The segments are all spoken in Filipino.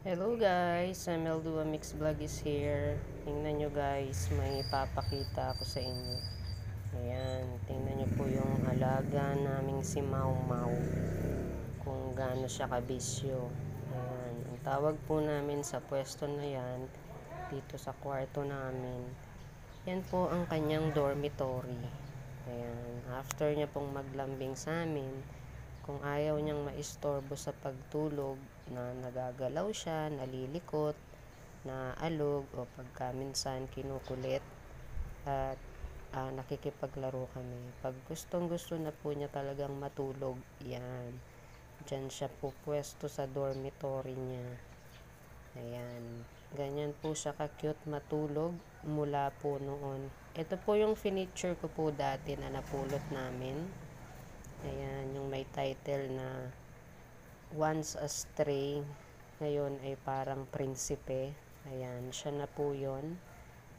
Hello guys, Dua Mix Vlog is here. Tingnan nyo guys, may papakita ako sa inyo. Ayan, tingnan nyo po yung alaga naming si Mau Mau. Kung gaano siya kabisyo. Ayan, ang tawag po namin sa pwesto na yan, dito sa kwarto namin. Yan po ang kanyang dormitory. Ayan, after niya pong maglambing sa amin, kung ayaw niyang maistorbo sa pagtulog, na nagagalaw siya, nalilikot, na alog, o pagka minsan kinukulit, at nakikipaglaro kami. Pag gustong gusto na po niya talagang matulog, yan. Diyan siya po pwesto sa dormitory niya. Ayan. Ganyan po siya ka-cute matulog mula po noon. Ito po yung furniture ko po dati na napulot namin. Ayan, yung may title na Once a Stray. Ngayon ay parang prinsipe. Ayan, siya na po yun.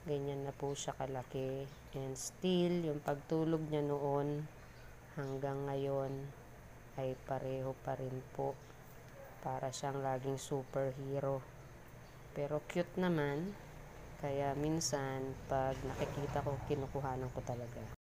Ganyan na po siya kalaki. And still, yung pagtulog niya noon hanggang ngayon ay pareho pa rin po. Para siyang laging superhero. Pero cute naman. Kaya minsan, pag nakikita ko, kinukuhanan ko talaga.